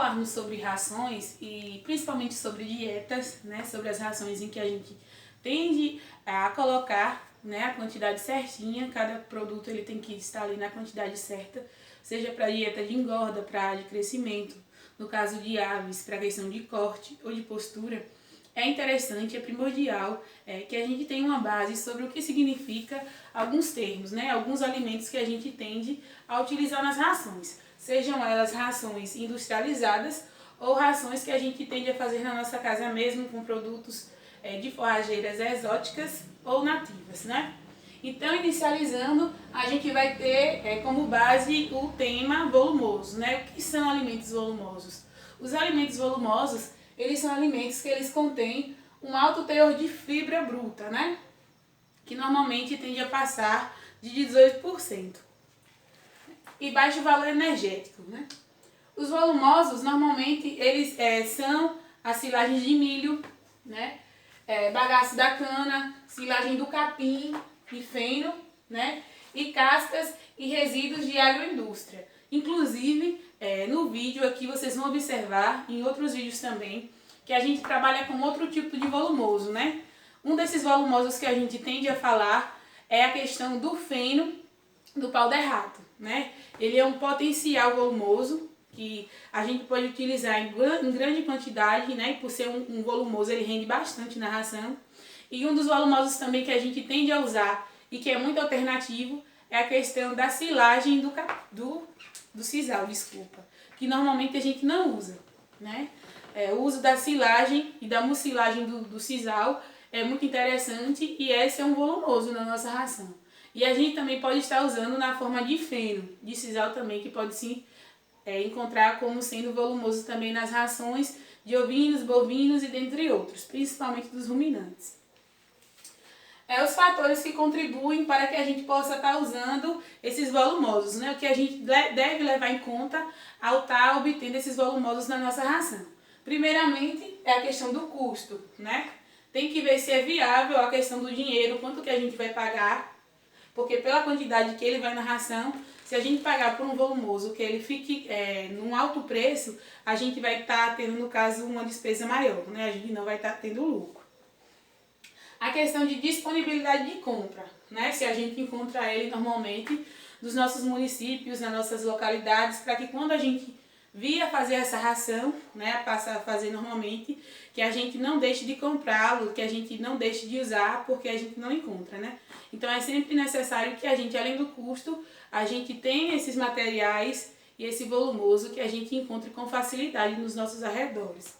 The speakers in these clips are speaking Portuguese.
falarmos sobre rações e principalmente sobre dietas, né, sobre as rações em que a gente tende a colocar, né, a quantidade certinha, cada produto ele tem que estar ali na quantidade certa, seja para dieta de engorda, para de crescimento, no caso de aves, para questão de corte ou de postura. É interessante, é primordial que a gente tenha uma base sobre o que significa alguns termos, né, alguns alimentos que a gente tende a utilizar nas rações, sejam elas rações industrializadas ou rações que a gente tende a fazer na nossa casa mesmo com produtos de forrageiras exóticas ou nativas, né? Então, inicializando, a gente vai ter como base o tema volumoso, né? O que são alimentos volumosos? Os alimentos volumosos, eles são alimentos que eles contêm um alto teor de fibra bruta, né? Que normalmente tende a passar de 18%. E baixo valor energético, né? Os volumosos, normalmente, eles são as silagens de milho, né? Bagaço da cana, silagem do capim e feno, né? E cascas e resíduos de agroindústria. Inclusive, no vídeo aqui vocês vão observar, em outros vídeos também, que a gente trabalha com outro tipo de volumoso, né? Um desses volumosos que a gente tende a falar é a questão do feno do pau-de-rato, né? Ele é um potencial volumoso que a gente pode utilizar em grande quantidade, né? E por ser um volumoso, ele rende bastante na ração. E um dos volumosos também que a gente tende a usar e que é muito alternativo é a questão da silagem do sisal, desculpa, que normalmente a gente não usa, né? O uso da silagem e da mucilagem do sisal é muito interessante e esse é um volumoso na nossa ração. E a gente também pode estar usando na forma de feno, de sisal também, que pode sim encontrar como sendo volumoso também nas rações de ovinos, bovinos e dentre outros, principalmente dos ruminantes. Os fatores que contribuem para que a gente possa estar usando esses volumosos, né? O que a gente deve levar em conta ao estar obtendo esses volumosos na nossa ração. Primeiramente, é a questão do custo, né? Tem que ver se é viável a questão do dinheiro, quanto que a gente vai pagar, porque pela quantidade que ele vai na ração, se a gente pagar por um volumoso que ele fique num alto preço, a gente vai estar tendo, no caso, uma despesa maior, né? A gente não vai estar tendo lucro. A questão de disponibilidade de compra, né? Se a gente encontra ele normalmente nos nossos municípios, nas nossas localidades, para que quando a gente vir a fazer essa ração, né, passa a fazer normalmente, que a gente não deixe de comprá-lo, que a gente não deixe de usar, porque a gente não encontra, né? Então é sempre necessário que a gente, além do custo, a gente tenha esses materiais e esse volumoso que a gente encontre com facilidade nos nossos arredores.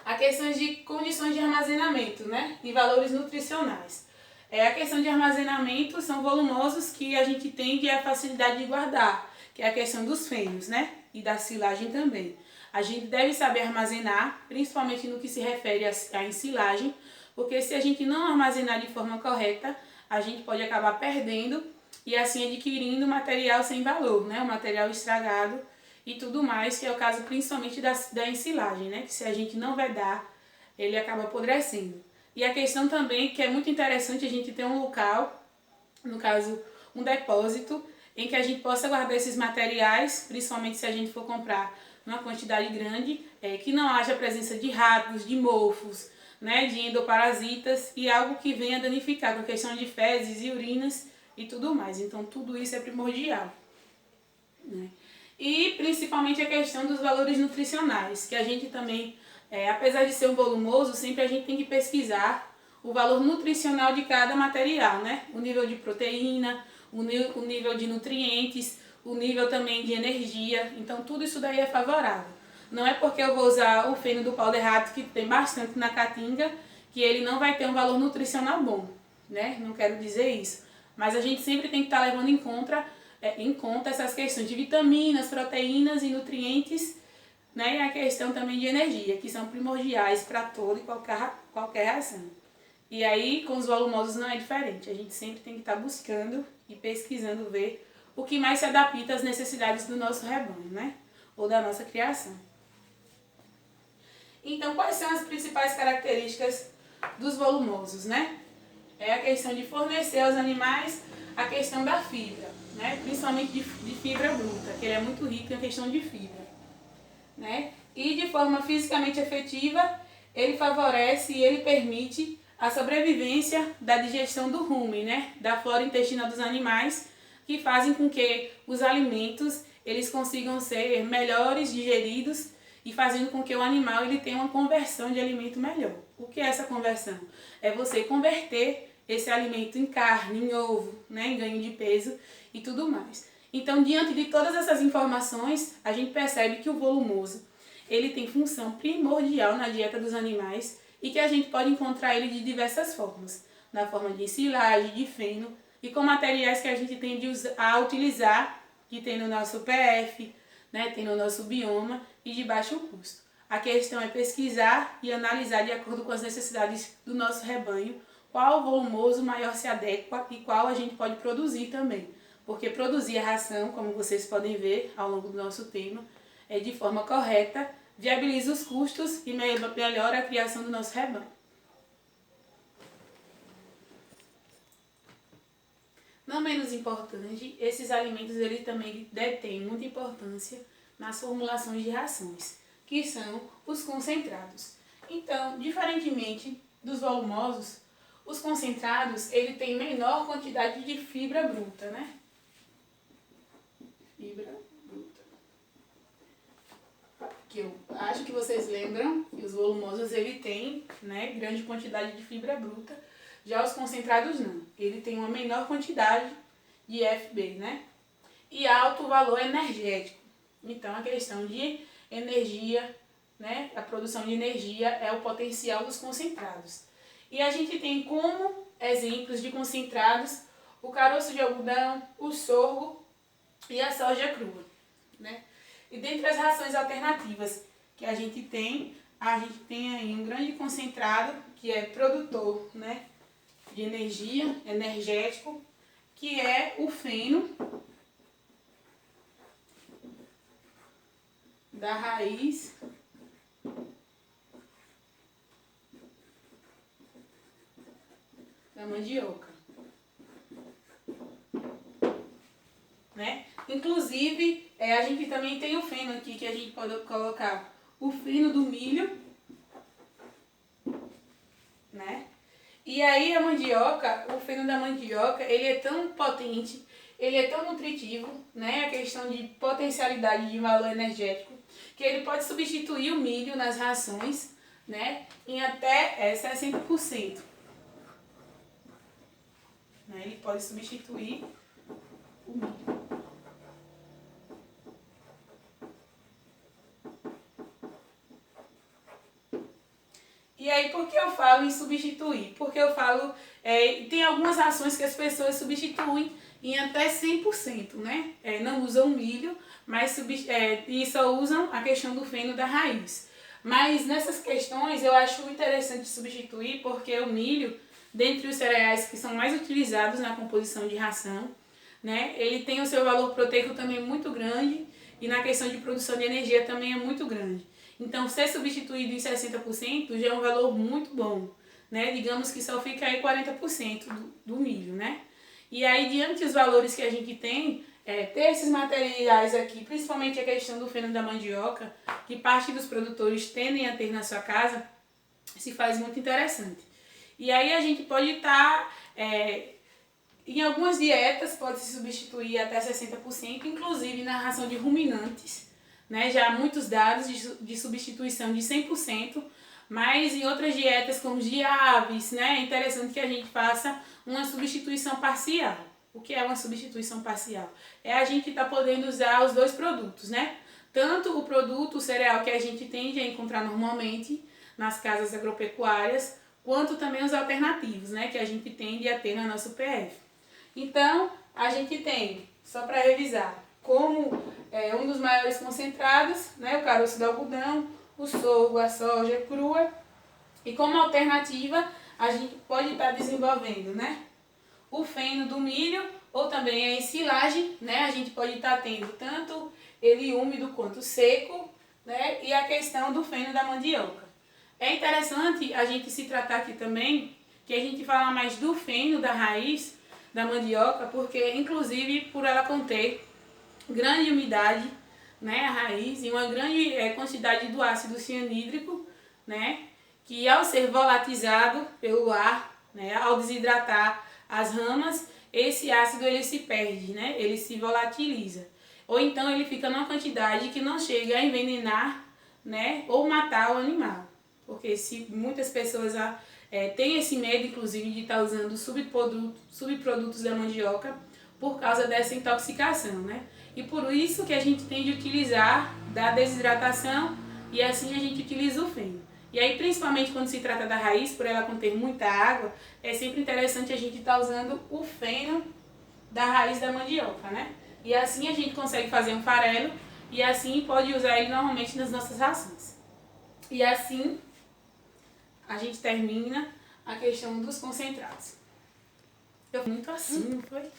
A questão de condições de armazenamento, né, e valores nutricionais. A questão de armazenamento são volumosos que a gente tem a facilidade de guardar, que é a questão dos fenos, né? E da silagem também. A gente deve saber armazenar, principalmente no que se refere à ensilagem, porque se a gente não armazenar de forma correta, a gente pode acabar perdendo e assim adquirindo material sem valor, né? O material estragado e tudo mais, que é o caso principalmente da ensilagem, né? Que se a gente não vedar, ele acaba apodrecendo. E a questão também que é muito interessante a gente ter um local, no caso um depósito, em que a gente possa guardar esses materiais, principalmente se a gente for comprar numa quantidade grande, que não haja presença de ratos, de mofos, né, de endoparasitas e algo que venha danificar com a questão de fezes e urinas e tudo mais. Então tudo isso é primordial, né? E principalmente a questão dos valores nutricionais, que a gente também, apesar de ser um volumoso, sempre a gente tem que pesquisar o valor nutricional de cada material, né? O nível de proteína, o nível de nutrientes, o nível também de energia, então tudo isso daí é favorável. Não é porque eu vou usar o feno do pau-de-rato, que tem bastante na caatinga, que ele não vai ter um valor nutricional bom, né? Não quero dizer isso, mas a gente sempre tem que estar levando em conta essas questões de vitaminas, proteínas e nutrientes, né? E a questão também de energia, que são primordiais para toda e qualquer ração. E aí, com os volumosos não é diferente. A gente sempre tem que estar buscando e pesquisando ver o que mais se adapta às necessidades do nosso rebanho, né? Ou da nossa criação. Então, quais são as principais características dos volumosos, né? É a questão de fornecer aos animais a questão da fibra, né? Principalmente de fibra bruta, que ele é muito rico em questão de fibra. né? E de forma fisicamente efetiva, ele favorece e ele permite a sobrevivência da digestão do rumen, né? Da flora intestinal dos animais, que fazem com que os alimentos eles consigam ser melhores digeridos e fazendo com que o animal ele tenha uma conversão de alimento melhor. O que é essa conversão? É você converter esse alimento em carne, em ovo, né? Em ganho de peso e tudo mais. Então, diante de todas essas informações, a gente percebe que o volumoso ele tem função primordial na dieta dos animais e que a gente pode encontrar ele de diversas formas, na forma de silagem, de feno e com materiais que a gente tende a utilizar, que tem no nosso PF, né, tem no nosso bioma e de baixo custo. A questão é pesquisar e analisar de acordo com as necessidades do nosso rebanho qual volumoso maior se adequa e qual a gente pode produzir também. Porque produzir a ração, como vocês podem ver ao longo do nosso tema, de forma correta, viabiliza os custos e melhora a criação do nosso rebanho. Não menos importante, esses alimentos eles também detêm muita importância nas formulações de rações, que são os concentrados. Então, diferentemente dos volumosos, os concentrados ele tem menor quantidade de fibra bruta, né? Fibra bruta. Que eu acho que vocês lembram que os volumosos ele tem, né, grande quantidade de fibra bruta. Já os concentrados não, ele tem uma menor quantidade de FB, né? E alto valor energético. Então a questão de energia, né? A produção de energia é o potencial dos concentrados. E a gente tem como exemplos de concentrados o caroço de algodão, o sorgo e a soja crua, né? E dentre as rações alternativas que a gente tem aí um grande concentrado que é produtor, né, de energia, energético, que é o feno da raiz da mandioca, né? Inclusive, a gente também tem o feno aqui que a gente pode colocar o feno do milho, né? E aí a mandioca, o feno da mandioca, ele é tão potente, ele é tão nutritivo, né? A questão de potencialidade de valor energético, que ele pode substituir o milho nas rações, né? Em até 60%. Né? Ele pode substituir o milho. E aí, por que eu falo em substituir? Porque eu falo, tem algumas rações que as pessoas substituem em até 100%, né? Não usam milho, mas e só usam a questão do feno da raiz. Mas nessas questões eu acho interessante substituir porque o milho, dentre os cereais que são mais utilizados na composição de ração, né? Ele tem o seu valor proteico também muito grande e na questão de produção de energia também é muito grande. Então, ser substituído em 60% já é um valor muito bom, né? Digamos que só fica aí 40% do milho, né? E aí, diante dos valores que a gente tem, ter esses materiais aqui, principalmente a questão do feno da mandioca, que parte dos produtores tendem a ter na sua casa, se faz muito interessante. E aí a gente pode estar, em algumas dietas pode se substituir até 60%, inclusive na ração de ruminantes, né? Já há muitos dados de substituição de 100%, mas em outras dietas como de aves, né? É interessante que a gente faça uma substituição parcial. O que é uma substituição parcial? É a gente estar podendo usar os dois produtos, né? Tanto o produto, o cereal que a gente tende a encontrar normalmente nas casas agropecuárias, quanto também os alternativos, né? Que a gente tende a ter na nossa PF. Então, a gente tem, só para revisar, como um dos maiores concentrados, né, o caroço do algodão, o sorgo, a soja crua. E como alternativa, a gente pode estar desenvolvendo, né, o feno do milho ou também a ensilagem, né, a gente pode estar tendo tanto ele úmido quanto seco, né, e a questão do feno da mandioca. É interessante a gente se tratar aqui também, que a gente fala mais do feno da raiz da mandioca, porque inclusive por ela conter grande umidade, né, a raiz e uma grande quantidade do ácido cianídrico, né, que ao ser volatilizado pelo ar, né, ao desidratar as ramas, esse ácido ele se perde, né, ele se volatiliza. Ou então ele fica numa quantidade que não chega a envenenar, né, ou matar o animal. Porque se muitas pessoas têm esse medo, inclusive, de estar usando subprodutos da mandioca por causa dessa intoxicação, né? E por isso que a gente tem de utilizar da desidratação e assim a gente utiliza o feno. E aí, principalmente quando se trata da raiz, por ela conter muita água, é sempre interessante a gente estar usando o feno da raiz da mandioca, né? E assim a gente consegue fazer um farelo e assim pode usar ele normalmente nas nossas rações. E assim a gente termina a questão dos concentrados. Eu fui muito assim, não foi?